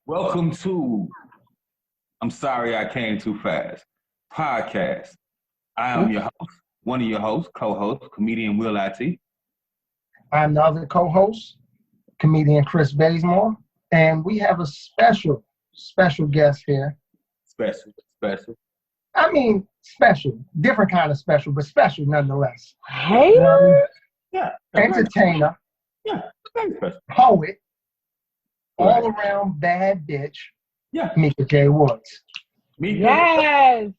Welcome to I'm Sorry I Came Too Fast podcast. I am your host, one of your hosts, co-host, comedian Will I.T. I'm the other co-host, comedian Chris Bazemore, and we have a special guest here. Special. I mean, special, different kind of special, but special nonetheless. Hey, Yeah. Entertainer, Yeah, very special. poet, Right. all around bad bitch, Yeah. Meka J Woods. Me too. yes.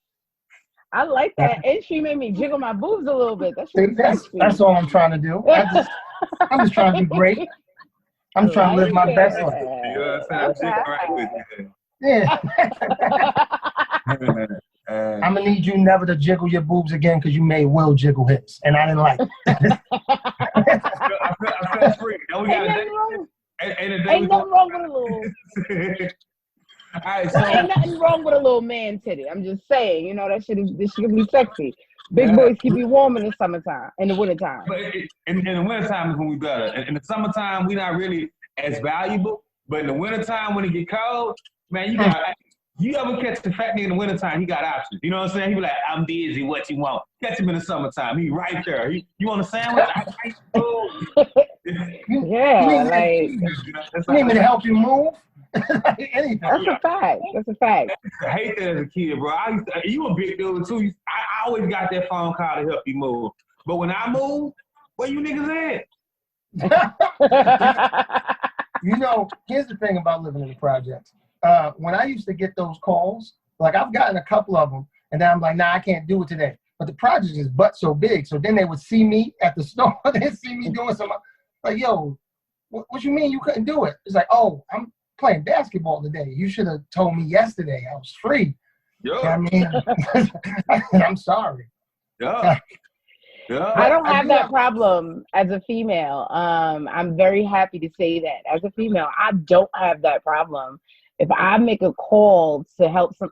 I like that. And she made me jiggle my boobs a little bit. That's That's all I'm trying to do. I'm just trying to be great. I'm trying to live my best life. You know what I'm saying? Right with you. Yeah. I'm I'm gonna need you never to jiggle your boobs again because you made Will jiggle his, and I didn't like it. I feel free. Now we got Ain't nothing wrong with a little. All right, so Ain't nothing wrong with a little man titty. I'm just saying, you know, this shit can be sexy. Big boys keep you warm in the summertime, in the wintertime. but in the wintertime is when we better. In the summertime, we not really as valuable. But in the wintertime, when it get cold, man, you ever catch the fat nigga in the wintertime, he got options. You know what I'm saying? He be like, I'm busy, what you want? Catch him in the summertime. He right there. You want a sandwich? Yeah, like You need me to help you move? Anything. that's a fact. That's a fact. I hate that as a kid, bro. You a big dude too. I always got that phone call to help you move. But when I move, where you niggas at? You know, here's the thing about living in the projects. When I used to get those calls, like I've gotten a couple of them, and then I'm like, nah, I can't do it today. But the project is but so big, so then they would see me at the store. They'd see me doing something. Like, yo, what you mean you couldn't do it? It's like, oh, I'm playing basketball today. You should have told me yesterday. I was free. Yo. You know what I mean? I'm sorry. Yeah. Yeah. I don't have that problem as a female. I'm very happy to say that. As a female, I don't have that problem. If I make a call to help for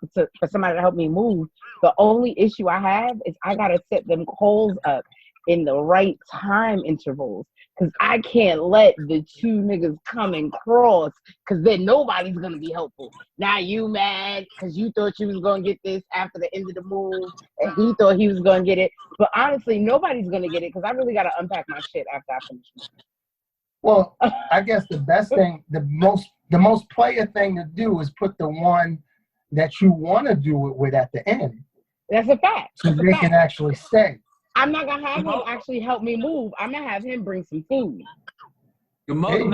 somebody to help me move, the only issue I have is I gotta set them calls up in the right time intervals. Cause I can't let the two niggas come and cross, cause then nobody's gonna be helpful. Now you mad cause you thought you was gonna get this after the end of the move, and he thought he was gonna get it. But honestly, nobody's gonna get it because I really gotta unpack my shit after I finish. Well, I guess the best thing, the most player thing to do is put the one that you want to do it with at the end. That's a fact. So they can actually stay. I'm not gonna have him actually help me move. I'm gonna have him bring some food. First of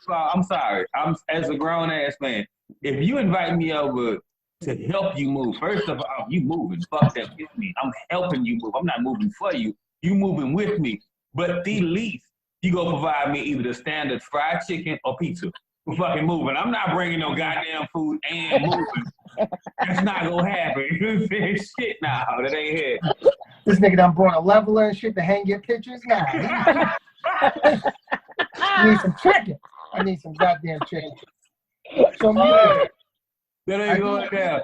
all, I'm sorry. I'm as a grown ass man. If you invite me over to help you move, first of all, you moving. Fuck that with me. I'm helping you move. I'm not moving for you. You moving with me. But at least you go provide me either the standard fried chicken or pizza. We're fucking moving. I'm not bringing no goddamn food and moving. That's not gonna happen. Shit, nah, that ain't it. This nigga done brought a leveler and shit to hang your pictures. Nah. I need some chicken. I need some goddamn chicken. So, Meka, That ain't going down.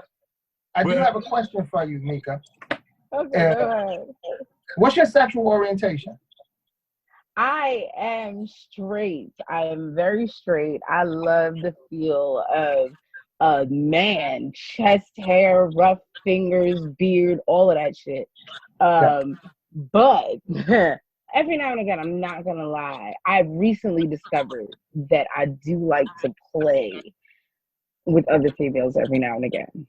I do have a question for you, Meka. Okay, go ahead. What's your sexual orientation? I am straight. I am very straight. I love the feel of a man, chest hair, rough fingers, beard, all of that shit. But every now and again, I'm not gonna lie, I've recently discovered that I do like to play with other females every now and again.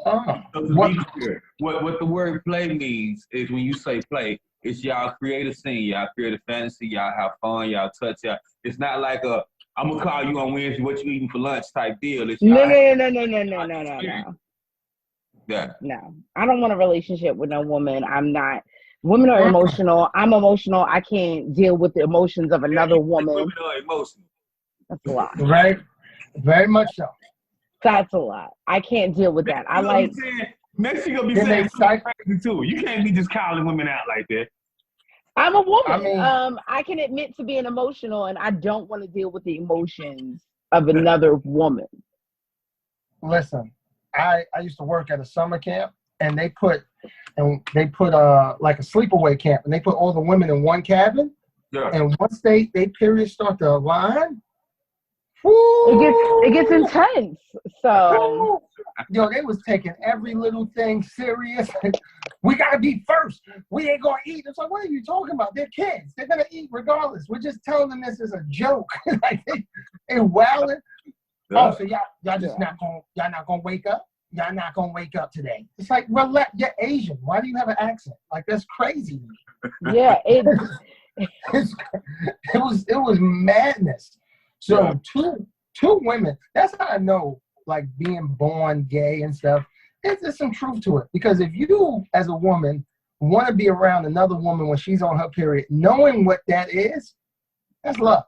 Oh, So to be clear, what the word play means is when you say play, it's y'all create a scene, y'all create a fantasy, y'all have fun, y'all touch, y'all. It's not like I'm gonna call you on Wednesday, what you eating for lunch type deal. It's No. Yeah. No, I don't want a relationship with no woman. I'm not. Women are emotional. I'm emotional. I can't deal with the emotions of another woman. Women are emotional. That's a lot. Right. Very much so. That's a lot. I can't deal with that. I like. Next you gonna be saying crazy too. You can't be just calling women out like that. I'm a woman. I mean, I can admit to being emotional, and I don't want to deal with the emotions of another woman. Listen, I used to work at a summer camp, and they put like a sleepaway camp, and they put all the women in one cabin. Yeah. And once they periods start to align, It gets intense. So yo, they was taking every little thing serious. We gotta be first. We ain't gonna eat. It's like, what are you talking about? They're kids. They're gonna eat regardless. We're just telling them this is a joke. Like they wilding. Oh, so y'all just not gonna wake up? Y'all not gonna wake up today? It's like, relax. You're Asian. Why do you have an accent? Like, that's crazy. Yeah, it was madness. So two women. That's how I know, like, being born gay and stuff. There's some truth to it, because if you, as a woman, want to be around another woman when she's on her period, knowing what that is, that's love.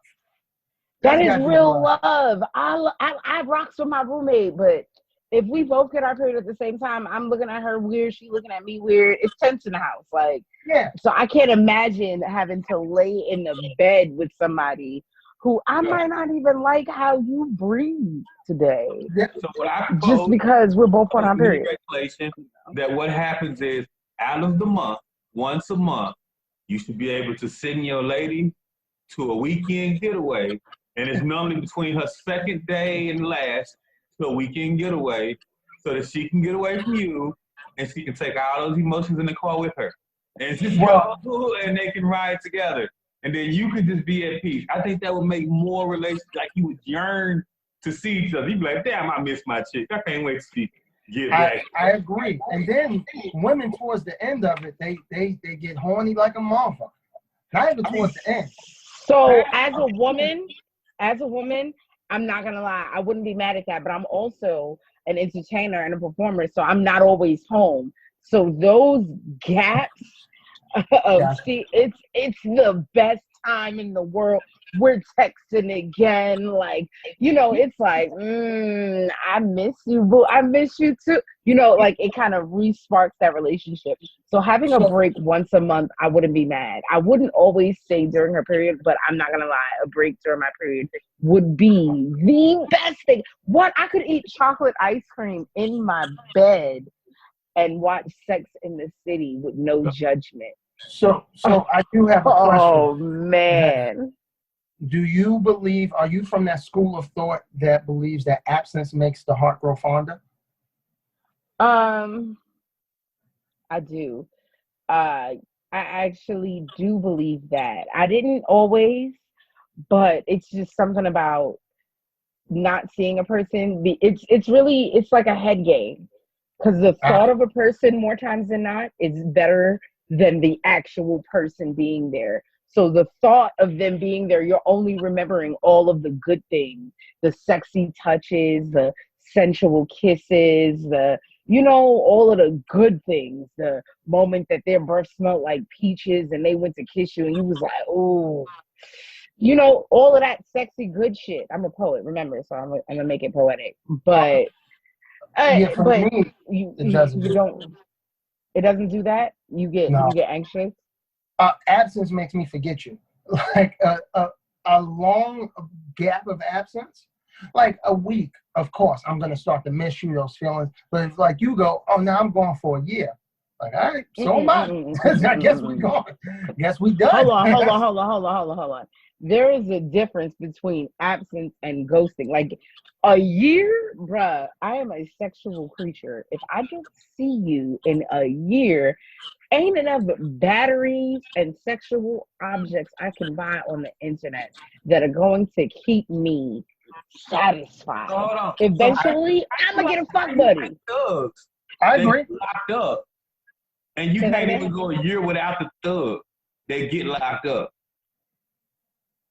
That is real love. I rocks with my roommate, but if we both get our period at the same time, I'm looking at her weird, she looking at me weird. It's tense in the house. Like, yeah. So I can't imagine having to lay in the bed with somebody who I might not even like how you breathe today. So what I propose, just because we're both on our period. That what happens is, out of the month, once a month, you should be able to send your lady to a weekend getaway, and it's normally between her second day and last to a weekend getaway, so that she can get away from you and she can take all those emotions in the car with her. And just go, and they can ride together. And then you could just be at peace. I think that would make more relations, like you would yearn to see each other. You'd be like, damn, I miss my chick. I can't wait to see get back. I agree. And then women towards the end of it, they get horny like a motherfucker. Not even towards the end. So as a woman, I'm not gonna lie, I wouldn't be mad at that, but I'm also an entertainer and a performer, so I'm not always home. So those gaps it's the best time in the world. We're texting again, like, it's like, I miss you, boo. I miss you too. Like, it kind of re-sparks that relationship. So having a break once a month, I wouldn't be mad. I wouldn't always say during her period, but I'm not gonna lie, a break during my period would be the best thing. I could eat chocolate ice cream in my bed and watch Sex in the City with no judgment. So I do have a question. Oh, man. Do you believe, are you from that school of thought that believes that absence makes the heart grow fonder? I do. I actually do believe that. I didn't always, but it's just something about not seeing a person. It's like a head game, because the thought of a person more times than not is better than the actual person being there. So the thought of them being there, you're only remembering all of the good things, the sexy touches, the sensual kisses, all of the good things, the moment that their breath smelled like peaches and they went to kiss you and you was like, oh, all of that sexy good shit. I'm a poet, remember, so I'm gonna make it poetic. But it doesn't do that. You get anxious. Absence makes me forget you. Like a long gap of absence, like a week. Of course, I'm gonna start to miss you, those feelings. But it's like you go, oh, now I'm gone for a year. Like, all right, so am I. I guess we gone. Guess we done. Hold on. There is a difference between absence and ghosting. Like, a year, bruh, I am a sexual creature. If I don't see you in a year, ain't enough batteries and sexual objects I can buy on the internet that are going to keep me satisfied. Eventually, I'm going to get a fuck buddy. I agree. Locked up. And you can't even go a year without the thug. They get locked up.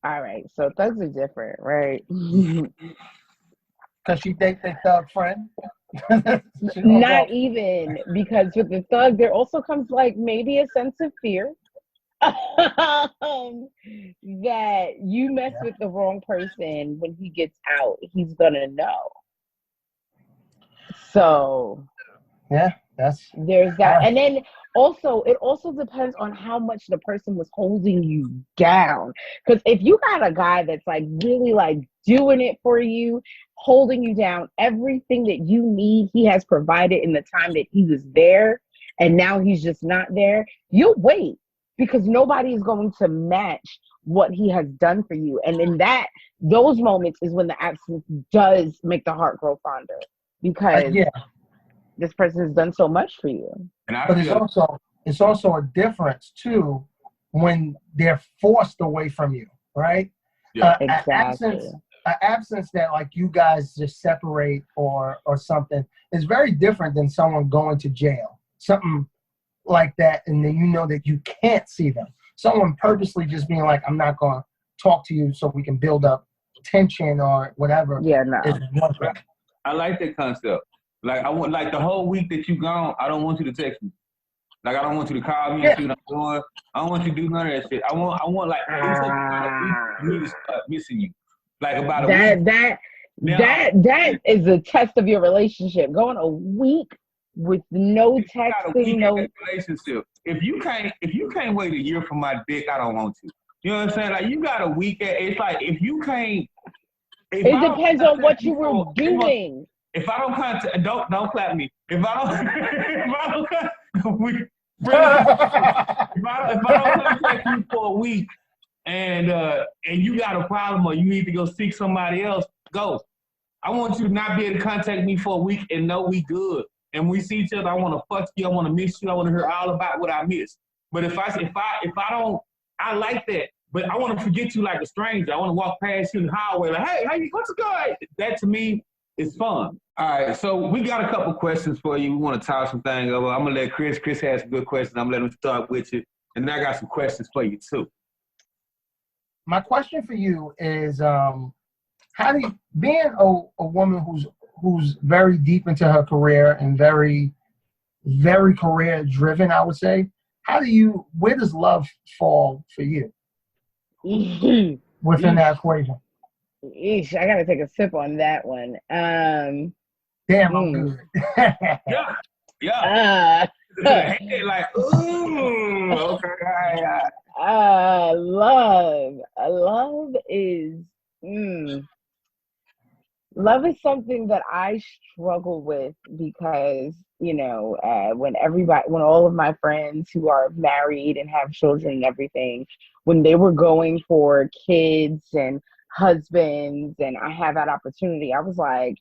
All right, so thugs are different, right? Because she dates a thug friend? Not even, because with the thug, there also comes like maybe a sense of fear that you mess with the wrong person. When he gets out, he's gonna know. So there's that. And then also, it also depends on how much the person was holding you down. Because if you got a guy that's like really like doing it for you, holding you down, everything that you need, he has provided in the time that he was there, and now he's just not there, you'll wait, because nobody is going to match what he has done for you. And in those moments is when the absence does make the heart grow fonder, because this person has done so much for you. But it's also a difference too when they're forced away from you, right? Yeah, exactly. An absence that like you guys just separate or something is very different than someone going to jail, something like that, and then you know that you can't see them. Someone purposely just being like, I'm not going to talk to you so we can build up tension or whatever. Yeah, no. I like that concept. Like I want, like the whole week that you gone, I don't want you to text me. Like I don't want you to call me and see what I'm doing. I don't want you to do none of that shit. I want like me to start missing you. Like about a week. That is a test of your relationship. Going a week with no texting, no relationship. If you can't wait a year for my dick, I don't want you. You know what I'm saying? Like you got a week. It's like if you can't. It depends on what you were doing. If I don't contact, don't clap me. If I don't contact you for a week, and you got a problem or you need to go seek somebody else, go. I want you to not be able to contact me for a week and know we good. And we see each other. I want to fuck you. I want to miss you. I want to hear all about what I missed. But if I don't, I like that. But I want to forget you like a stranger. I want to walk past you in the highway like, hey, what's good? That to me is fun. All right, so we got a couple questions for you. We want to talk some things over. I'm gonna let Chris has some good questions. I'm gonna let him start with you, and then I got some questions for you too. My question for you is, how do you, being a woman who's very deep into her career and very, very career driven, I would say, where does love fall for you within that equation? Eesh, I gotta take a sip on that one. Damn, I'm good. Yeah. Like, ooh, okay. Love is love is something that I struggle with because, when all of my friends who are married and have children and everything, when they were going for kids and husbands and I have that opportunity, I was like,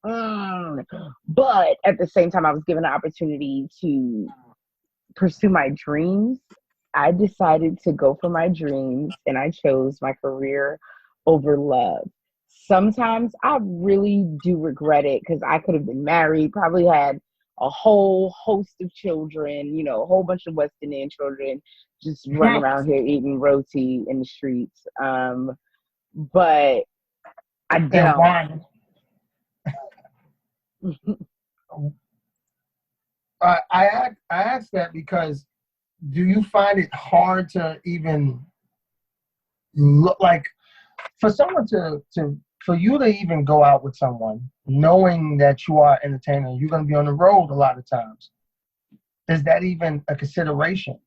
but at the same time, I was given an opportunity to pursue my dreams. I decided to go for my dreams and I chose my career over love. Sometimes I really do regret it because I could have been married, probably had a whole host of children, a whole bunch of West Indian children just running around here eating roti in the streets. But I don't. I asked that because do you find it hard to even look like for someone for you to even go out with someone knowing that you are entertaining, you're going to be on the road a lot of times? Is that even a consideration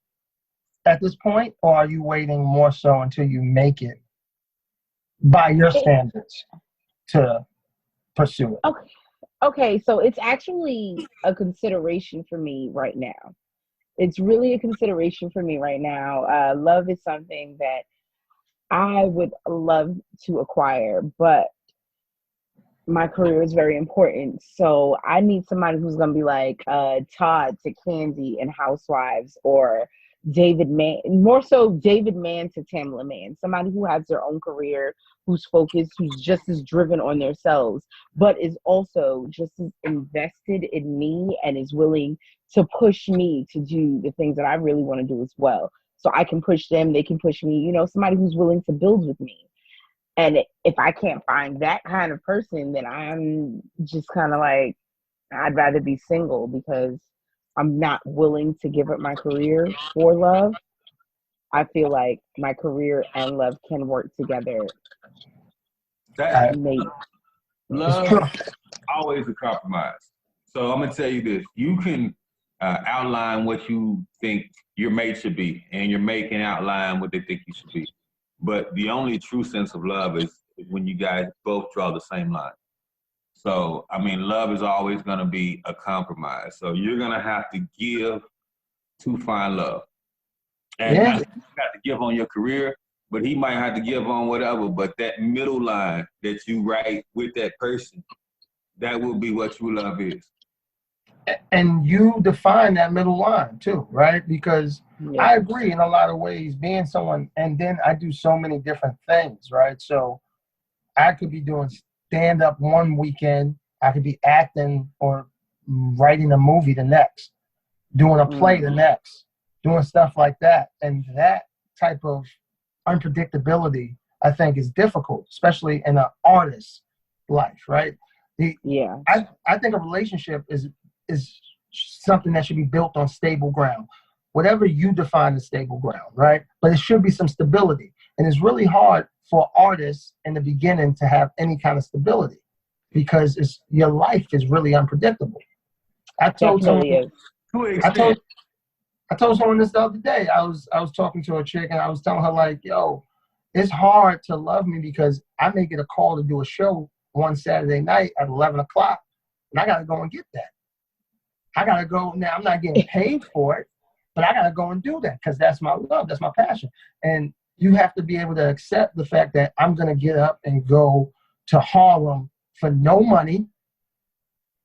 at this point, or are you waiting more so until you make it by your standards to pursue it? Okay, so it's actually a consideration for me right now. It's really a consideration for me right now. Love is something that I would love to acquire, but my career is very important. So I need somebody who's going to be like Todd to Candy and Housewives, or David Mann, more so David Mann to Tamla Mann, somebody who has their own career, who's focused, who's just as driven on themselves, but is also just as invested in me and is willing to push me to do the things that I really want to do as well. So I can push them, they can push me, somebody who's willing to build with me. And if I can't find that kind of person, then I'm just kind of like, I'd rather be single because I'm not willing to give up my career for love. I feel like my career and love can work together. Love is always a compromise. So I'm going to tell you this. You can outline what you think your mate should be, and your mate can outline what they think you should be. But the only true sense of love is when you guys both draw the same line. So, love is always going to be a compromise. So you're going to have to give to find love. And you got to give on your career, but he might have to give on whatever. But that middle line that you write with that person, that will be what true love is. And you define that middle line too, right? Because I agree in a lot of ways, being someone, and then I do so many different things, right? So I could be doing stand-up one weekend, I could be acting or writing a movie the next, doing a play the next, doing stuff like that. And that type of unpredictability, I think, is difficult, especially in an artist's life, right? I think a relationship is something that should be built on stable ground, whatever you define as stable ground, right? But it should be some stability. And it's really hard for artists in the beginning to have any kind of stability because your life is really unpredictable. I told someone this the other day. I was talking to a chick and I was telling her, like, yo, it's hard to love me because I may get a call to do a show one Saturday night at 11 o'clock and I got to go and get that. I got to go. Now, I'm not getting paid for it, but I got to go and do that because that's my love. That's my passion. And you have to be able to accept the fact that I'm going to get up and go to Harlem for no money.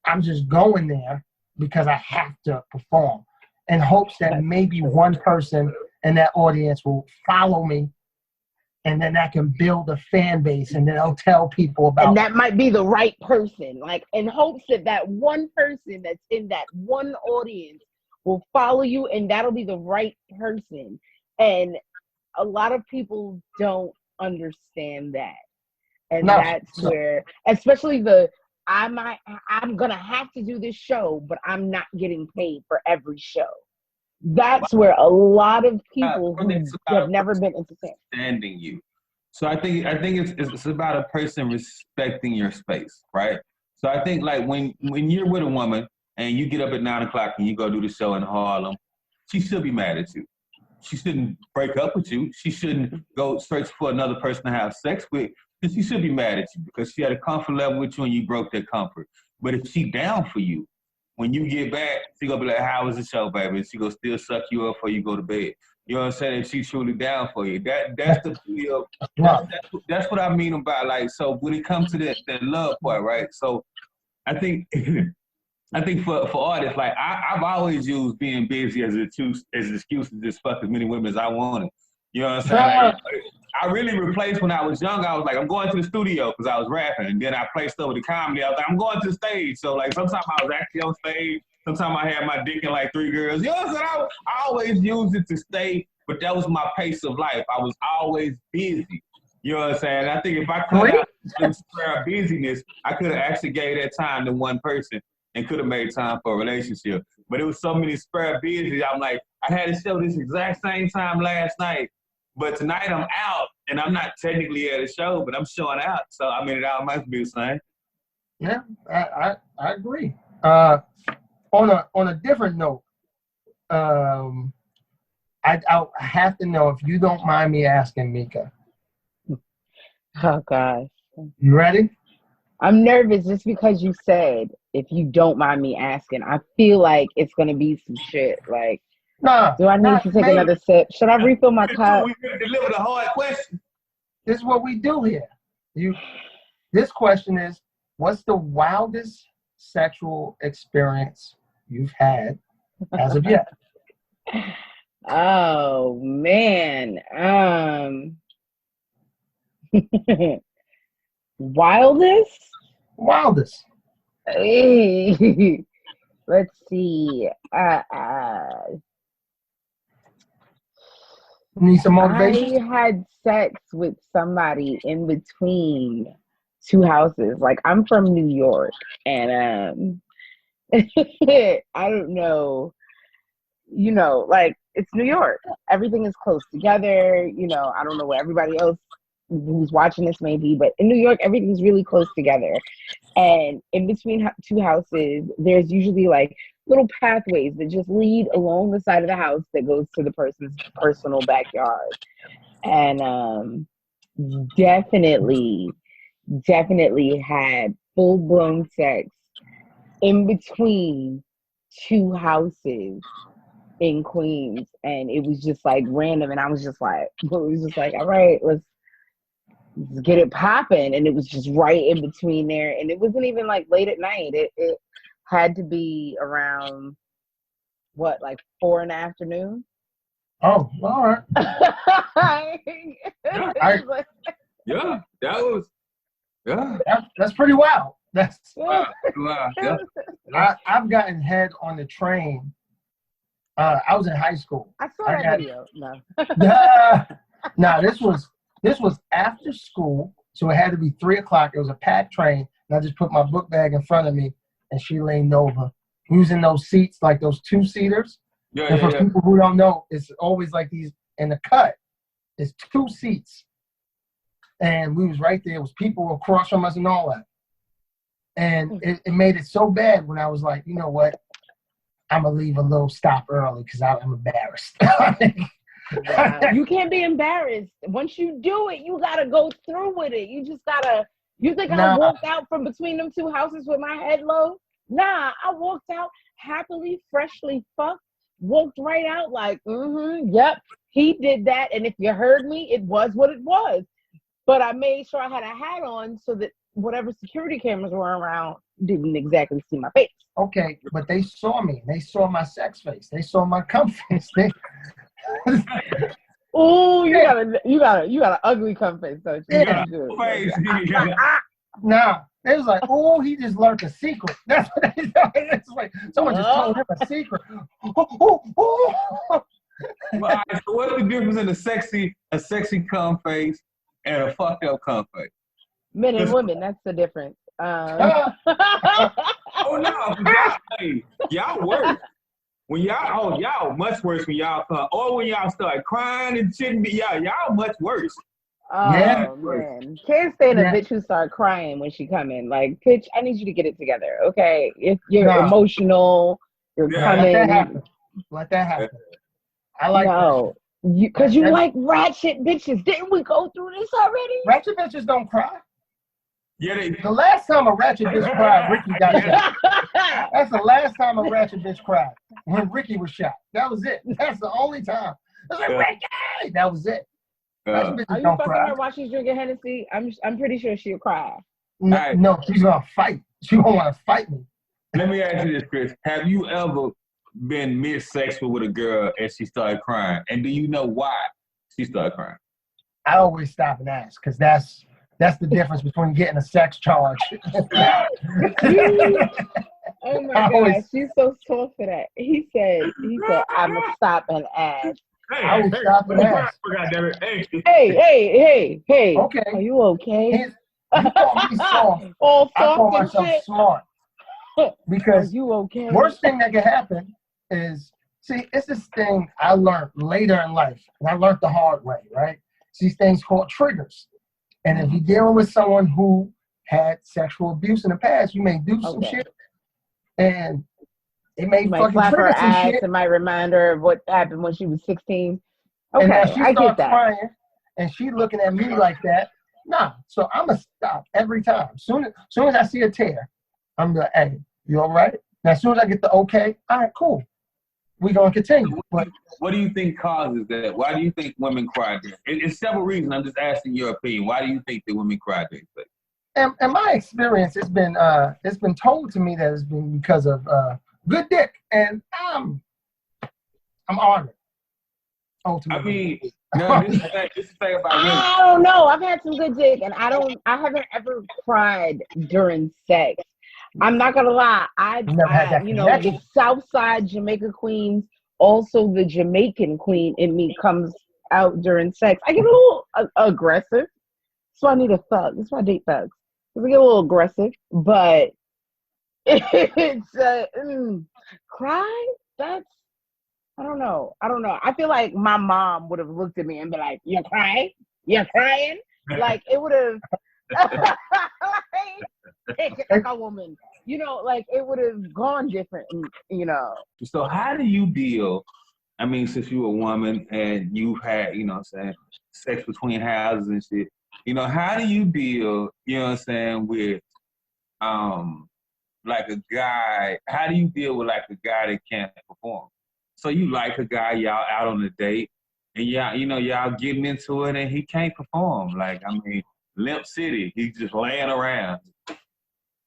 I'm just going there because I have to perform in hopes that maybe one person in that audience will follow me, and then that can build a fan base, and then I'll tell people about and that might be the right person, like in hopes that that one person that's in that one audience will follow you, and that'll be the right person. And a lot of people don't understand that. And that's where, especially I'm gonna have to do this show, but I'm not getting paid for every show. That's where a lot of people who have never been understanding you. So I think it's about a person respecting your space, right? So I think like when you're with a woman and you get up at 9 o'clock and you go do the show in Harlem, she should be mad at you. She shouldn't break up with you. She shouldn't go search for another person to have sex with. She should be mad at you because she had a comfort level with you and you broke that comfort. But if she down for you, when you get back, she gonna be like, "How was the show, baby?" And she gonna still suck you up before you go to bed. You know what I'm saying? If she's truly down for you, that's the feel. That's what I mean about like. So when it comes to that love part, right? So I think for artists, like I've always used being busy as an excuse to just fuck as many women as I wanted. You know what I'm saying? Like, I really replaced when I was young. I was like, I'm going to the studio because I was rapping, and then I played stuff with the comedy. I was like, I'm going to the stage. So like, sometimes I was actually on stage. Sometimes I had my dick in like 3 girls. You know what I'm saying? I always used it to stay, but that was my pace of life. I was always busy. You know what I'm saying? I think if I cut out some spare busyness, I could have actually gave that time to one person and could have made time for a relationship. But it was so many spare busy. I'm like, I had to show this exact same time last night. But tonight I'm out, and I'm not technically at a show, but I'm showing out. So, I mean, it all must be the same. Yeah, I agree. On a different note, I have to know, if you don't mind me asking, Meka. Oh, gosh. You ready? I'm nervous just because you said, if you don't mind me asking. I feel like it's going to be some shit. Like, do I need to take another sip? Should I refill my cup? We deliver the hard question. This is what we do here. This question is, what's the wildest sexual experience you've had as of yet? Oh, man. Wildest? Hey. Let's see. Need some motivation? I had sex with somebody in between 2 houses. Like, I'm from New York, and I don't know, you know, like, it's New York. Everything is close together. You know, I don't know where everybody else who's watching this may be, but in New York, everything's really close together. And in between 2 houses, there's usually like little pathways that just lead along the side of the house that goes to the person's personal backyard. And definitely had full-blown sex in between 2 houses in Queens, and it was just like random, and I was just like, all right, let's get it popping, and it was just right in between there, and it wasn't even like late at night. It had to be around what, like 4 in the afternoon. Oh, all right. Yeah, that was, yeah. That's pretty wild. That's wow. Yeah. I've gotten head on the train. I was in high school. I saw that video. No. No, this was after school, so it had to be 3 o'clock. It was a packed train, and I just put my book bag in front of me, and she leaned over. We was in those seats, like those 2-seaters. And for people who don't know, it's always like these in the cut. It's 2 seats, and we was right there. It was people across from us and all that, and it made it so bad when I was like, you know what, I'm gonna leave a little stop early because I'm embarrassed. Wow. You can't be embarrassed. Once you do it, you gotta go through with it. You just gotta. You think I walked out from between them 2 houses with my head low? Nah, I walked out happily, freshly fucked. Walked right out like, yep, he did that. And if you heard me, it was what it was. But I made sure I had a hat on so that whatever security cameras were around didn't exactly see my face. Okay, but they saw me. They saw my sex face. They saw my cum face. Oh, you got an ugly cum face, don't you? Yeah. Nah, it was like, oh, he just learned a secret. That's what they thought. It's like someone just told him a secret. Well, so what's the difference in a sexy cum face and a fucked up cum face? Men and women, that's the difference. Oh no, y'all worse. When y'all much worse when y'all come, or when y'all start crying and shit. Y'all much worse. Oh man, can't stand a bitch who start crying when she come in. Like, bitch, I need you to get it together, okay? If you're emotional, you're coming. Let that happen. I like because you like ratchet bitches. Didn't we go through this already? Ratchet bitches don't cry. Yeah, the last time a ratchet bitch cried, Ricky got shot. That's the last time a ratchet bitch cried, when Ricky was shot. That was it. That's the only time. I was like, Ricky! That was it. Are you fucking her while she's drinking Hennessy? I'm pretty sure she'll cry. No, she's gonna fight. She won't want to fight me. Let me ask you this, Chris. Have you ever been mid-sexual with a girl and she started crying? And do you know why she started crying? I always stop and ask, because that's the difference between getting a sex charge. Oh my God, she's so soft for that. He said, I'ma stop and ask. I will stop and ask. Hey. Okay. Are you okay? You call me soft. All I call soft myself and shit. smart. Because are you okay? Worst thing that can happen is, see, it's this thing I learned later in life, and I learned the hard way, right? It's these things called triggers. And if you're dealing with someone who had sexual abuse in the past, you may do some shit, and it may fucking slap trigger her some ass. shit. It might remind her of what happened when she was 16. Okay, and now she I get that. crying, and she looking at me like that. Nah, so I'm gonna stop every time. Soon as I see a tear, I'm gonna, hey, you all right? Now, as soon as I get the okay, all right, cool. We're gonna continue. What do you think causes that? Why do you think women cry? It's several reasons. I'm just asking your opinion. Why do you think that women cry? And my experience, it's been told to me that it's been because of good dick, and I'm honored. Ultimately. I mean, no, this is the thing about women. I don't know. I've had some good dick, and I haven't ever cried during sex. I'm not gonna lie. The Southside Jamaica Queens, also the Jamaican queen in me comes out during sex. I get a little aggressive, so I need a thug. That's why I date thugs. I get a little aggressive, but it's cry. That's I don't know. I feel like my mom would have looked at me and be like, "You're crying? You're crying?" Like it would have. Like a woman, like it would have gone different, So how do you deal? I mean, since you're a woman and you've had, sex between houses and shit, how do you deal, with like a guy? How do you deal with like a guy that can't perform So you like a guy, y'all out on a date, and y'all getting into it, and he can't perform. Like, I mean, Limp City, he's just laying around.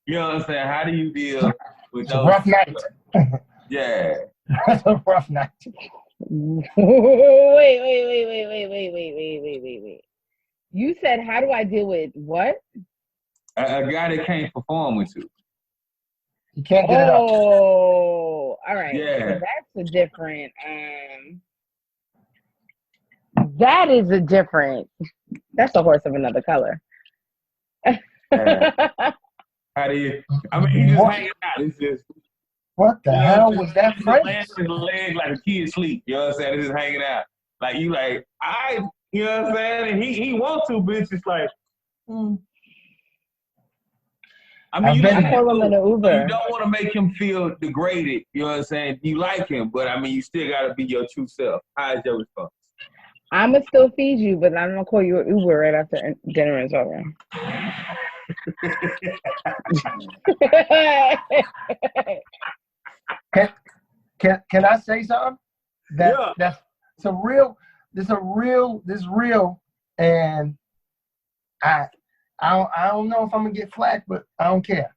You know what I'm saying? How do you deal with those? It's a rough night. Yeah. That's a rough night. Wait. You said, how do I deal with what? A guy that can't perform with you. You can't get it up. Oh, all right. Yeah. So that's a different. That is a different. That's a horse of another color. How do you? I mean, he's just hanging out. It's just. What the hell was that phrase? Laying his leg like a kid sleep. You know what I'm saying? It's just hanging out. Like you, like you know what I'm saying? And he wants to, but it's just like. I mean, you don't want to make him feel degraded. You know what I'm saying? You like him, but I mean, you still got to be your true self. How is your response? I'm going to still feed you, but I'm going to call you an Uber right after dinner is over. Can I say something? That's real, and I don't know if I'm gonna get flack, but I don't care.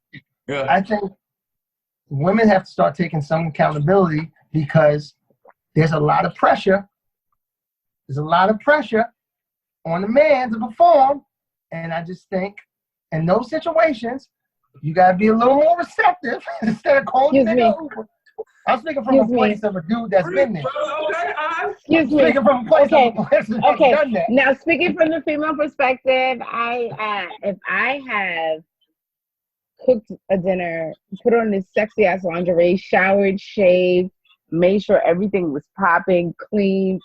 Yeah. I think women have to start taking some accountability because there's a lot of pressure. There's a lot of pressure on the man to perform, and I just think in those situations you gotta be a little more receptive instead of calling the nigga Uber. I'm speaking from a place of a dude that's been there. Excuse me. Speaking from a place of a person that's done that. Now, speaking from the female perspective, if I have cooked a dinner, put on this sexy ass lingerie, showered, shaved, made sure everything was popping, clean,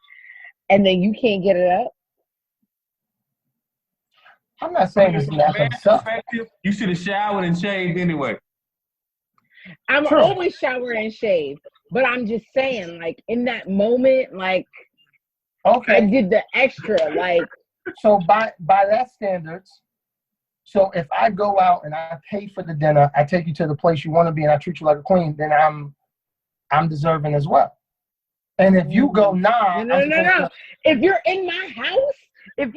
and then you can't get it up. I'm not saying it's not gonna suck. You should have showered and shaved anyway. I'm always shower and shave, but I'm just saying, like, in that moment, like, okay, I did the extra, like. So by that standards, so if I go out and I pay for the dinner, I take you to the place you want to be, and I treat you like a queen, then I'm deserving as well. And if you go no. If you're in my house, if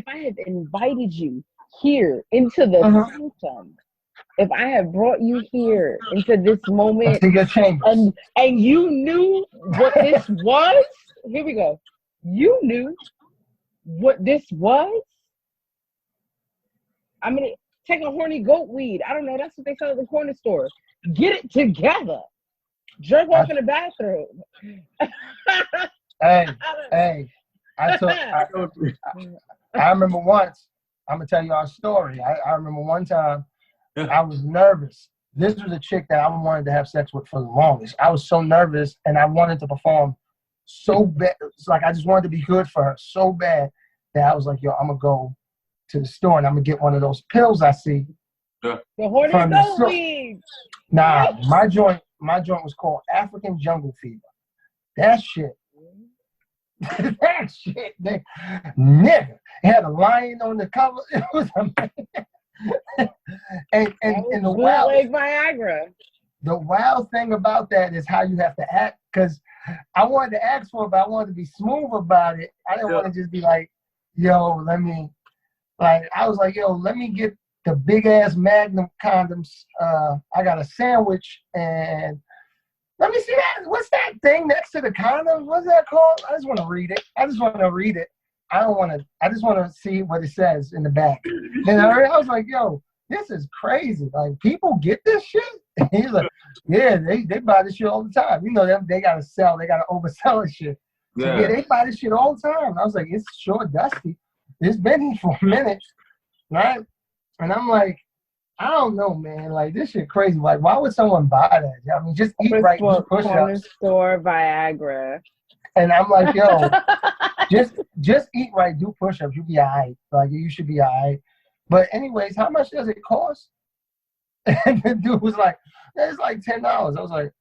I have invited you here into the sanctum. If I have brought you here into this moment and you knew what this was, here we go. You knew what this was. I'm going to take a horny goat weed. I don't know. That's what they sell at the corner store. Get it together. Jerk off in the bathroom. Hey. I remember once, I'm going to tell you our story. I remember one time, I was nervous. This was a chick that I wanted to have sex with for the longest. I was so nervous, and I wanted to perform so bad. It's like I just wanted to be good for her so bad that I was like, yo, I'm going to go to the store, and I'm going to get one of those pills I see. The horny goat weed. Nah, my joint was called African Jungle Fever. That shit. That shit, nigga. It had a lion on the cover. It was amazing. and the wild, like Viagra. The wild thing about that is how you have to act, because I wanted to ask for it, but I wanted to be smooth about it. I didn't want to just be like, yo, let me get the big ass Magnum condoms. I got a sandwich, and let me see that. What's that thing next to the condoms? What's that called? I just want to read it. I just want to see what it says in the back. And I was like, yo, this is crazy. Like, people get this shit? And he's like, yeah, they buy this shit all the time. You know, they got to oversell this shit. So, yeah, they buy this shit all the time. I was like, it's sure dusty. It's been here for a minute, right? And I'm like, I don't know, man. Like, this shit crazy. Like, why would someone buy that? I mean, just eat right, do push-ups. Store Viagra. And I'm like, yo, just eat right, do push-ups. You'll be all right. Like, you should be all right. But anyways, how much does it cost? And the dude was like, it's like $10. I was like,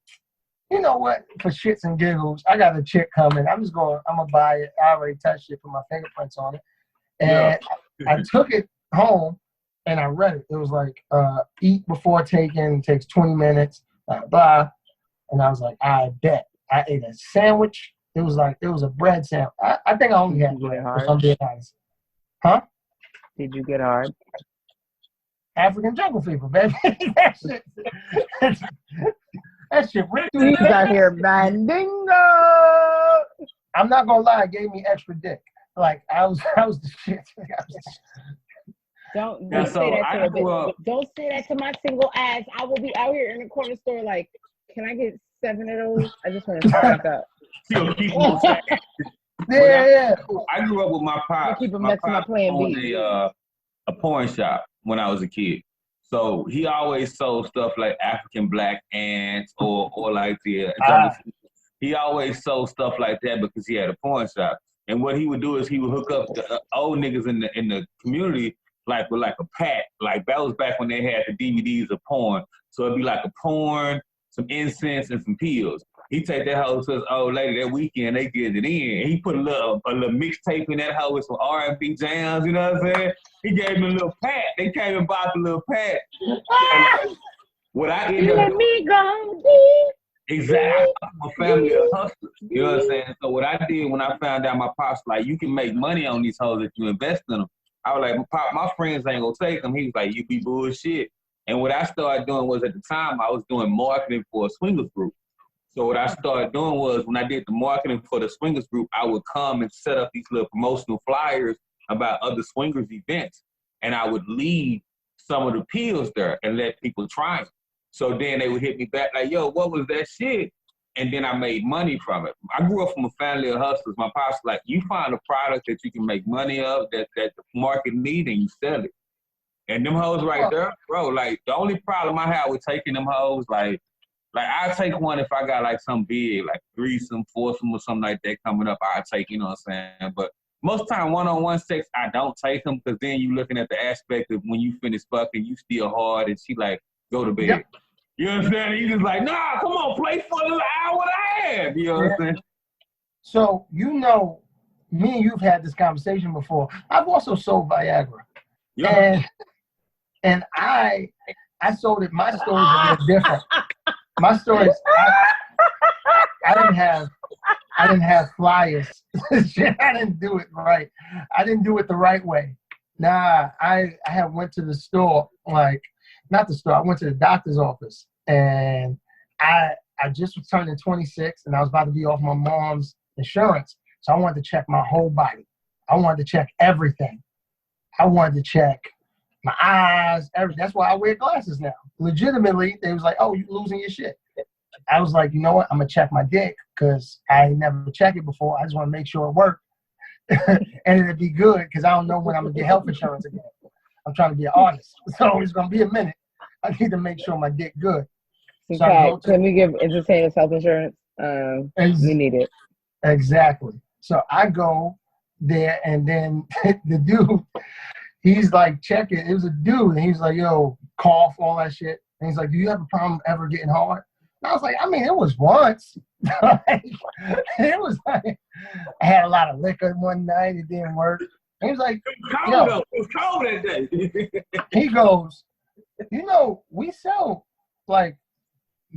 you know what? For shits and giggles, I got a chick coming. I'm going to buy it. I already touched it, put my fingerprints on it. And I took it home and I read it. It was like, eat before taking, takes 20 minutes, blah, blah. And I was like, I bet. I ate a sandwich. It was a bread sandwich. I think I only had bread, if I'm being honest. Huh? Did you get hard? African jungle fever, baby. that shit ripped through He's out here, Mandingo. I'm not gonna lie, it gave me extra dick. Like I was the shit. Don't say that to a bitch. Don't say that to my single ass. I will be out here in the corner store like, can I get 7 of those? I just want to stock up. Yeah. I grew up with my pops. Keep him next to my plan B. A porn shop when I was a kid. So he always sold stuff like African black ants or like he always sold stuff like that because he had a porn shop. And what he would do is he would hook up the old niggas in the community like with like a pack. Like that was back when they had the DVDs of porn. So it'd be like a porn, some incense, and some pills. He take that hoe to his old lady that weekend, they get it in. And he put a little mixtape in that hoe with some R&B jams, you know what I'm saying? He gave me a little pack. They came and bought the little pack. What I ended up exactly, I'm a family of hustlers, you know what I'm saying? So what I did when I found out my pops, like, you can make money on these hoes if you invest in them. I was like, my friends ain't gonna take them. He was like, you be bullshit. And what I started doing was, at the time, I was doing marketing for a swingers group. So what I started doing was, when I did the marketing for the swingers group, I would come and set up these little promotional flyers about other swingers events. And I would leave some of the pills there and let people try them. So then they would hit me back like, yo, what was that shit? And then I made money from it. I grew up from a family of hustlers. My pops like, you find a product that you can make money of, that the market need, and you sell it. And them hoes right there, bro, like, the only problem I had with taking them hoes, like I take one if I got like some big, like threesome, foursome, or something like that coming up. I take, you know what I'm saying? But most time one-on-one sex, I don't take them, because then you looking at the aspect of when you finish fucking, you still hard, and she like, go to bed. Yep. You know what I'm saying? You just like, nah, come on, play for a little hour and a half. You know what I'm saying? So, you know, me and you've had this conversation before. I've also sold Viagra. Yeah. And I sold it. My stories are a bit different. My stories, I didn't have flyers. I didn't do it right. I didn't do it the right way. Nah, I went to the store, like, not the store, I went to the doctor's office, and I just was turning 26, and I was about to be off my mom's insurance. So I wanted to check my whole body. I wanted to check everything. I wanted to check my eyes, everything. That's why I wear glasses now. Legitimately, they was like, oh, you losing your shit. I was like, you know what? I'm going to check my dick, because I never checked it before. I just want to make sure it worked. And it'd be good, because I don't know when I'm going to get health insurance again. I'm trying to be an artist. So it's going to be a minute. I need to make sure my dick good. Okay, so can we give entertainers health insurance? We need it. Exactly. So I go there, and then the dude, he's like, check it. It was a dude, and he's like, yo, cough, all that shit. And he's like, do you have a problem ever getting hard? And I was like, I mean, it was once. It was like, I had a lot of liquor one night. It didn't work. And he was like, it was cold that day. He goes, you know, we sell like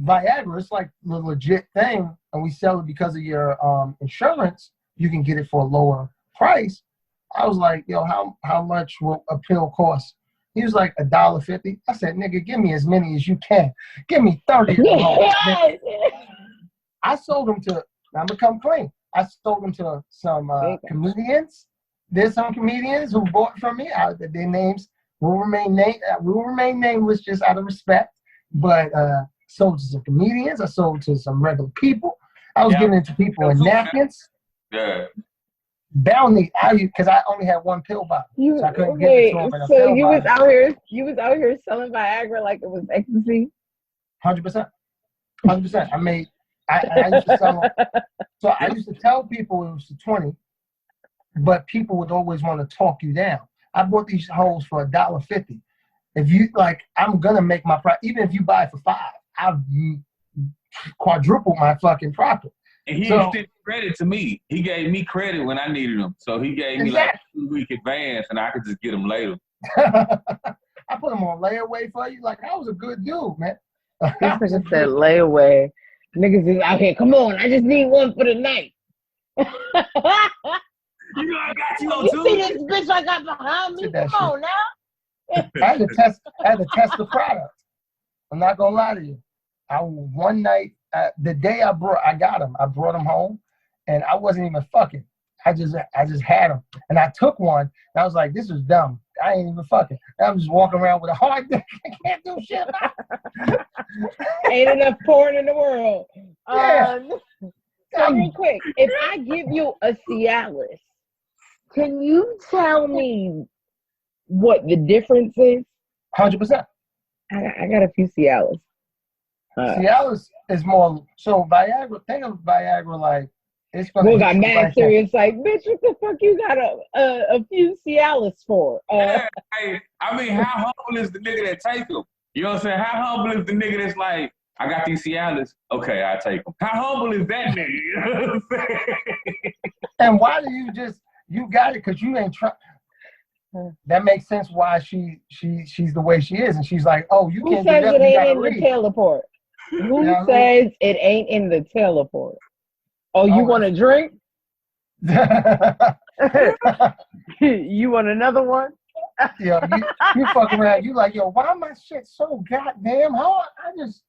Viagra. It's like the legit thing, and we sell it because of your insurance. You can get it for a lower price. I was like, yo, how much will a pill cost? He was like $1.50. I said, nigga, give me as many as you can. Give me 30 of them. I sold them to, I'm gonna come clean. I sold them to some comedians. There's some comedians who bought from me. Their names will remain nameless just out of respect. But sold to some comedians. I sold to some regular people. I was giving it to people in napkins. Yeah. Bounty, because I only had one pill bottle, so I couldn't give it to them in a pill bottle. You was out here selling Viagra like it was ecstasy. 100%. I used to sell them. So I used to tell people it was 20, but people would always want to talk you down. I bought these hoes for $1.50. If you like, I'm gonna make my profit. Even if you buy it for $5, I've quadrupled my fucking profit. And he extended credit to me. He gave me credit when I needed him. So he gave me like a 2-week advance, and I could just get them later. I put them on layaway for you. Like, I was a good dude, man. This nigga said layaway. Niggas is out here. Come on, I just need one for the night. You know I got you on You Tuesday. see this bitch I got behind me? Come on now. I had to test the product. I'm not gonna lie to you. One night, the day I got him, I brought him home, and I wasn't even fucking. I just had him, and I took one, and I was like, "This is dumb. I ain't even fucking." And I'm just walking around with a hard dick. I can't do shit. Ain't enough porn in the world. Yeah. So real quick, if I give you a Cialis, can you tell me what the difference is? 100%. I got a few Cialis. Cialis is more so Viagra. Think of Viagra like it's gonna. We got mad serious, like, bitch, what the fuck you got a few Cialis for? Hey, I mean, how humble is the nigga that take them? You know what I'm saying? How humble is the nigga that's like, I got these Cialis, okay, I take them. How humble is that nigga? You know what I'm saying? And why do you got it? Because you ain't trying. That makes sense why she's the way she is, and she's like, oh, you can't do that. Who says it ain't in the teleport? Who says it ain't in the teleport? Oh, you want a drink? You want another one? Yeah, you fuck around. You like, yo, why my shit so goddamn hard? I just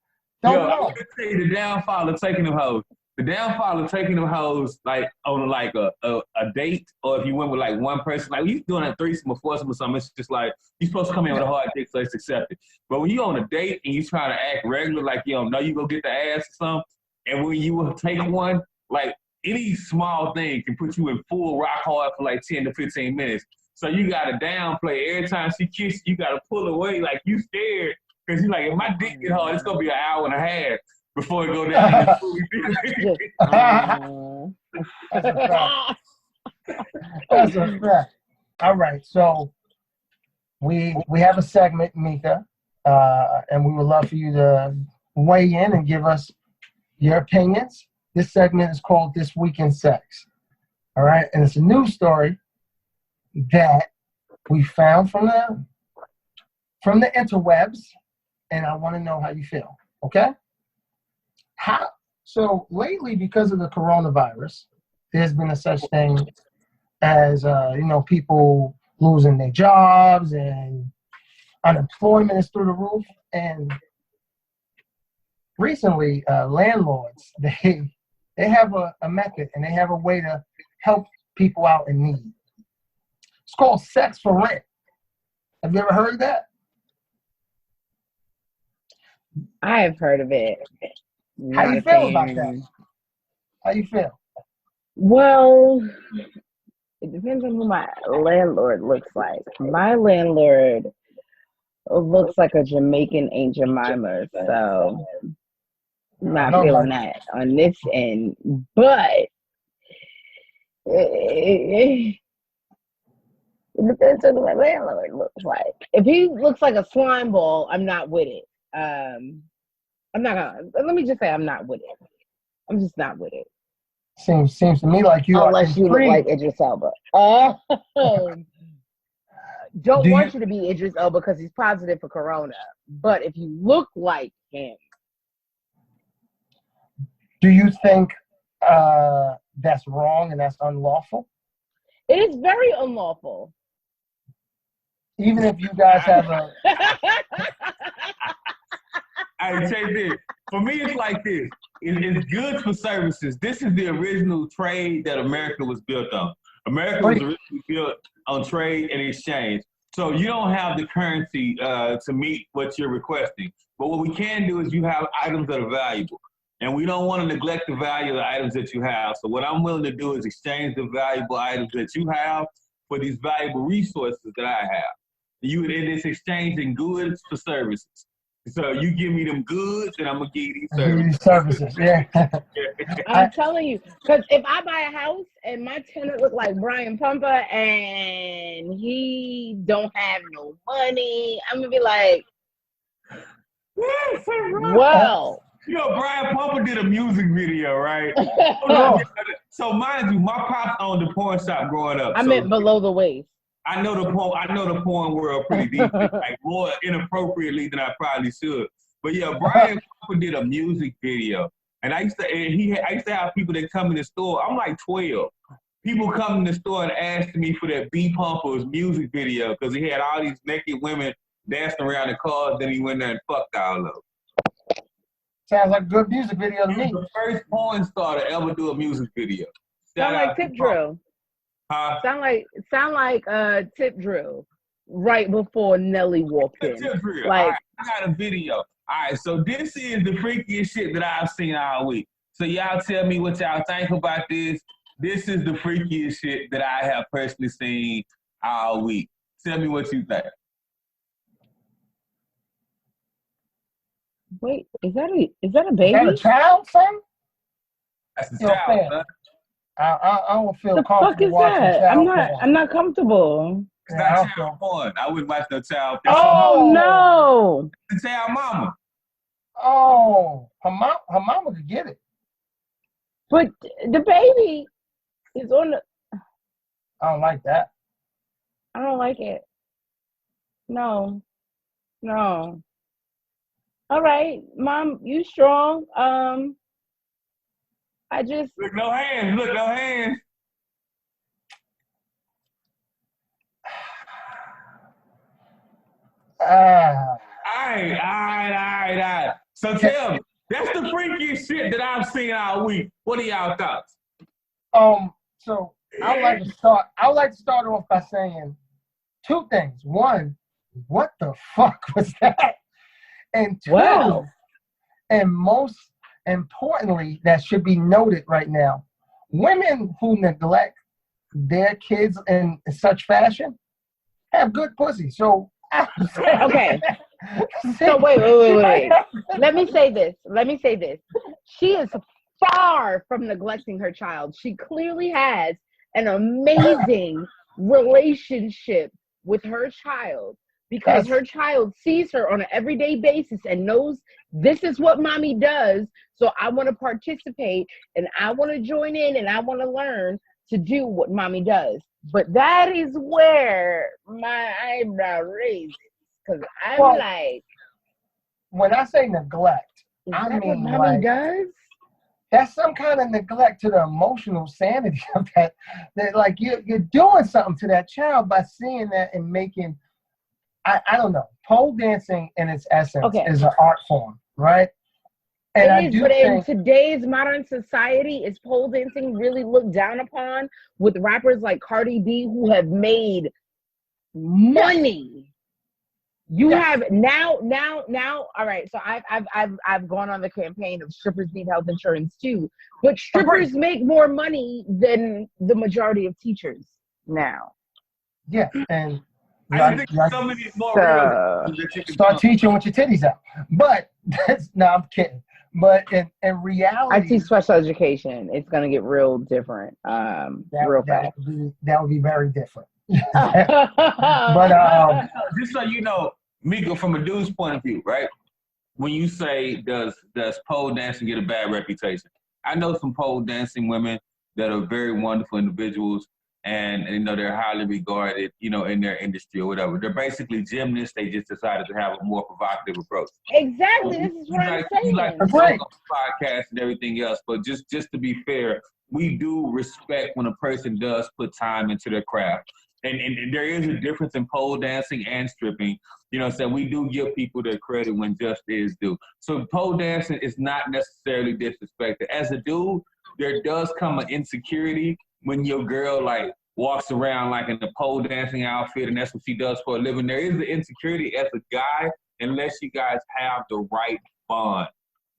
don't know. I'm gonna tell you the downfall of taking them hoes. The downfall of taking them hoes like on like a date, or if you went with like one person, like you doing a threesome or foursome or something, it's just like you're supposed to come in with a hard dick, so it's accepted. But when you on a date and you trying to act regular, like you don't know you go get the ass or something, and when you will take one, like any small thing can put you in full rock hard for like 10 to 15 minutes. So you gotta downplay every time she kisses, you gotta pull away like you scared, because you like, if my dick get hard, it's gonna be an hour and a half before it go down. That's a fact. That's a fact. All right, so we have a segment, Meka, and we would love for you to weigh in and give us your opinions. This segment is called This Week in Sex. All right, and it's a news story that we found from the interwebs, and I want to know how you feel. Okay? So lately, because of the coronavirus, there's been a such thing as people losing their jobs, and unemployment is through the roof. And recently, landlords they have a method, and they have a way to help people out in need. It's called sex for rent. Have you ever heard of that? I have heard of it. How do you feel about that? How you feel? Well, it depends on who my landlord looks like. My landlord looks like a Jamaican Aunt Jemima, so I'm not feeling that on this end. But it depends on who my landlord looks like. If he looks like a slime ball, I'm not with it. I'm not gonna. Let me just say I'm not with it. I'm just not with it. Seems to me like you unless you look like Idris Elba. Don't want you to be Idris Elba because he's positive for corona. But if you look like him, do you think that's wrong and that's unlawful? It is very unlawful. Even if you guys have a. I say this. For me, it's like this. It's goods for services. This is the original trade that America was built on. America was originally built on trade and exchange. So you don't have the currency to meet what you're requesting. But what we can do is you have items that are valuable. And we don't want to neglect the value of the items that you have. So what I'm willing to do is exchange the valuable items that you have for these valuable resources that I have. It is exchanging goods for services. So you give me them goods, and I'm gonna give you these services. Yeah. I'm telling you, because if I buy a house and my tenant look like Brian Pumper and he don't have no money, I'm gonna be like, well. You know, Brian Pumper did a music video, right? So mind you, my pops owned the porn shop growing up. I meant below the waist. I know the porn world pretty deep, like more inappropriately than I probably should. But yeah, Brian Pumper did a music video, And I used to have people that come in the store. I'm like 12. People come in the store and ask me for that B Pumpers music video because he had all these naked women dancing around the cars. Then he went there and fucked all of them. Sounds like a good music video to me. He was the first porn star to ever do a music video. Sound like Tip Drill. Huh? Sound like Tip Drill right before Nelly walked in. Tip Drill. Like, right, I got a video. All right, so this is the freakiest shit that I've seen all week. So y'all tell me what y'all think about this. This is the freakiest shit that I have personally seen all week. Tell me what you think. Wait, is that a baby? Is that a child, son? That's a child, son. I don't feel the comfortable fuck is watching that? child I'm not comfortable. It's not child porn. I wouldn't watch no child. Oh no! It's a child mama. Oh, her mama could get it. But the baby is on the. I don't like that. I don't like it. No. All right, Mom, you strong. I just Look, no hands. Look, no hands. All right. So tell me, that's the freakiest shit that I've seen all week. What are y'all thoughts? So I would like to start off by saying two things. One, what the fuck was that? And two, wow. And most importantly, that should be noted right now, women who neglect their kids in such fashion have good pussy. So okay. So wait. Let me say this. She is far from neglecting her child. She clearly has an amazing relationship with her child because her child sees her on an everyday basis and knows this is what mommy does. So I want to participate and I want to join in and I want to learn to do what mommy does. But that is where my eyebrow raises because I'm like, when I say neglect, I mean what mommy does. That's some kind of neglect to the emotional sanity of that. That like you're doing something to that child by seeing that and making. I don't know. Pole dancing in its essence is an art form, right? And but in today's modern society, is pole dancing really looked down upon with rappers like Cardi B who have made money? You have now. All right. So I've gone on the campaign of strippers need health insurance too, but strippers make more money than the majority of teachers now. Yeah, and I think some of these more real. Start teaching with your titties out. But I'm kidding. But in reality, I teach special education. It's gonna get real different. Real fast. That would be very different. But just so you know, Meka, from a dude's point of view, right? When you say does pole dancing get a bad reputation? I know some pole dancing women that are very wonderful individuals, and you know they're highly regarded, you know, in their industry or whatever. They're basically gymnasts. They just decided to have a more provocative approach. Exactly. This is what I'm saying. You like to talk on the podcast and everything else, but just to be fair, we do respect when a person does put time into their craft. And there is a difference in pole dancing and stripping. You know, so we do give people their credit when just is due. So pole dancing is not necessarily disrespected. As a dude, there does come an insecurity when your girl like walks around like in a pole dancing outfit and that's what she does for a living. There is an insecurity as a guy unless you guys have the right bond.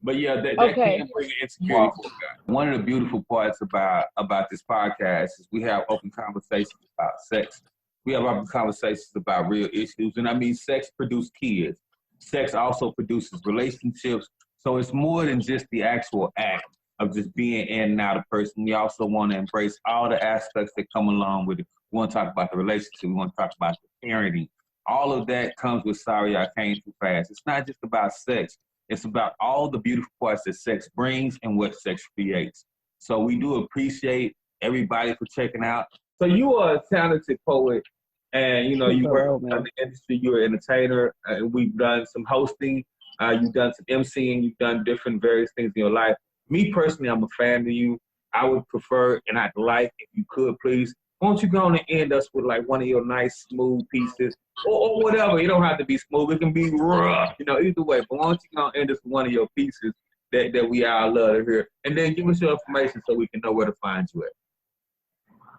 But yeah, that can bring an insecurity for a guy. One of the beautiful parts about this podcast is we have open conversations about sex. We have open conversations about real issues. And I mean, sex produces kids. Sex also produces relationships. So it's more than just the actual act of just being in and out of person. We also want to embrace all the aspects that come along with it. We want to talk about the relationship. We want to talk about the parenting. All of that comes with Sorry I Came Too Fast. It's not just about sex. It's about all the beautiful parts that sex brings and what sex creates. So we do appreciate everybody for checking out. So you are a talented poet, and you know you work in the industry. You're an entertainer. We've done some hosting. You've done some emceeing. You've done different various things in your life. me personally, I'm a fan of you. I would prefer, and I'd like, if you could, please, why don't you go on and end us with like one of your nice, smooth pieces, or whatever. It don't have to be smooth. It can be rough, either way. But why don't you go and end us with one of your pieces that we all love to hear, and then give us your information so we can know where to find you at.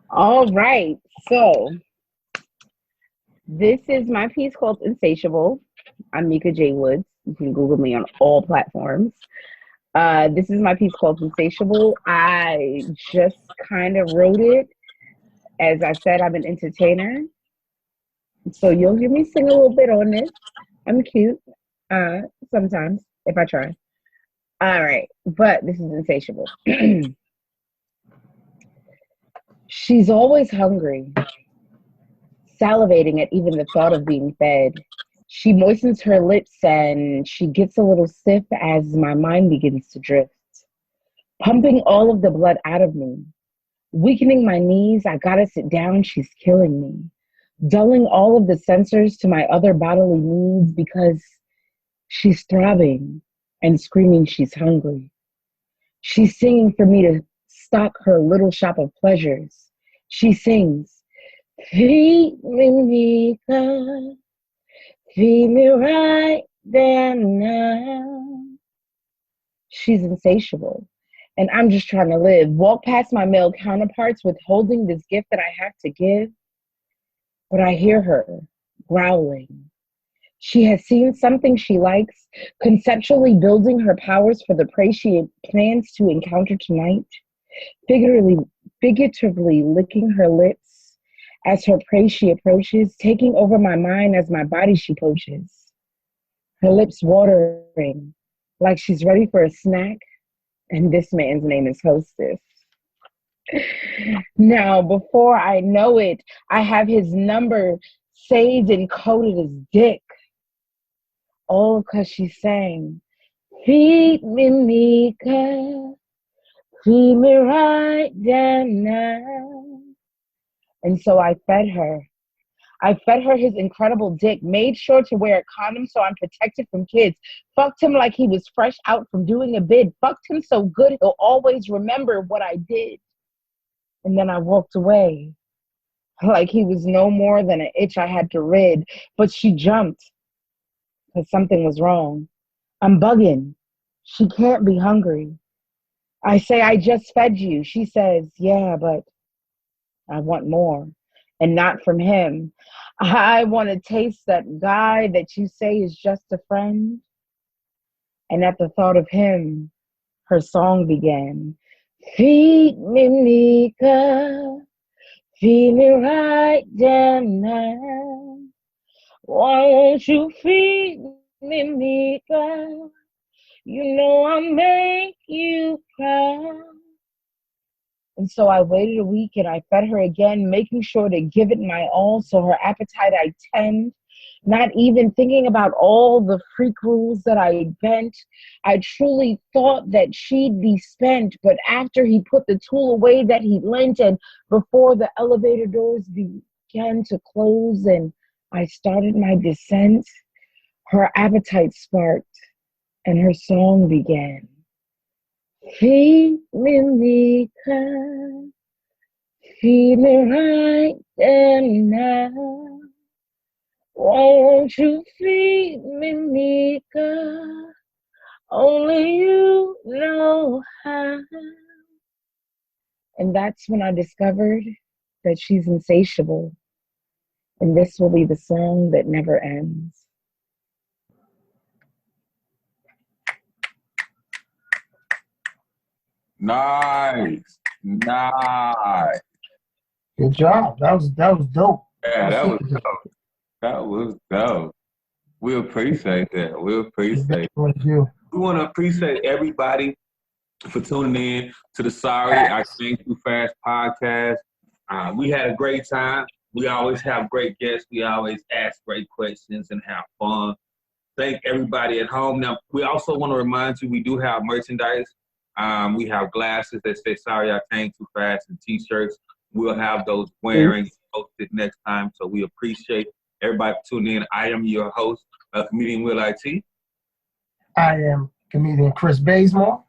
All right. So this is my piece called Insatiable. I'm Meka J. Woods. You can Google me on all platforms. This is my piece called Insatiable. I just kind of wrote it. As I said, I'm an entertainer. So you'll hear me sing a little bit on this. I'm cute. Sometimes, if I try. All right. But this is Insatiable. She's always hungry, salivating at even the thought of being fed. She moistens her lips and she gets a little stiff as my mind begins to drift, pumping all of the blood out of me. Weakening my knees, I gotta sit down, she's killing me. Dulling all of the sensors to my other bodily needs because she's throbbing and screaming she's hungry. She's singing for me to stock her little shop of pleasures. She sings, feed me, Meka, feed me right there now. She's insatiable, and I'm just trying to live. Walk past my male counterparts withholding this gift that I have to give, but I hear her growling. She has seen something she likes, conceptually building her powers for the prey she plans to encounter tonight, figuratively licking her lips as her prey she approaches, taking over my mind as my body she poaches. Her lips watering like she's ready for a snack, and this man's name is Hostess. Now, before I know it, I have his number saved and coded as dick. All because she sang, feed me, Meka, feed me right down now. And so I fed her. I fed her his incredible dick, made sure to wear a condom so I'm protected from kids. Fucked him like he was fresh out from doing a bid. Fucked him so good he'll always remember what I did. And then I walked away like he was no more than an itch I had to rid. But she jumped because something was wrong. I'm bugging. She can't be hungry. I say, I just fed you. She says, yeah, but I want more. And not from him. I want to taste that guy that you say is just a friend. And at the thought of him, her song began. Feed me, Meka, feed me right down now. Why won't you feed me, Meka? You know I'll make you cry. And so I waited a week and I fed her again, making sure to give it my all so her appetite I tend, not even thinking about all the freak rules that I bent. I truly thought that she'd be spent, but after he put the tool away that he lent and before the elevator doors began to close and I started my descent, her appetite sparked and her song began. Feed me, Meka, feed me right there now. Won't you feed me, Meka? Only you know how. And that's when I discovered that she's insatiable. And this will be the song that never ends. Nice. Good job. That was dope. Yeah, that was dope. That was dope. We appreciate that. We appreciate it. We want to appreciate everybody for tuning in to the Sorry I Sing Too Fast podcast. We had a great time. We always have great guests. We always ask great questions and have fun. Thank everybody at home. Now, we also want to remind you we do have merchandise. We have glasses that say Sorry I Sing Too Fast and T-shirts. We'll have those wearing posted next time. So we appreciate everybody for tuning in. I am your host, comedian Will I.T. I am comedian Chris Bazemore.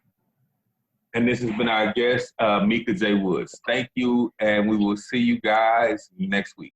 And this has been our guest, Meka J. Woods. Thank you, and we will see you guys next week.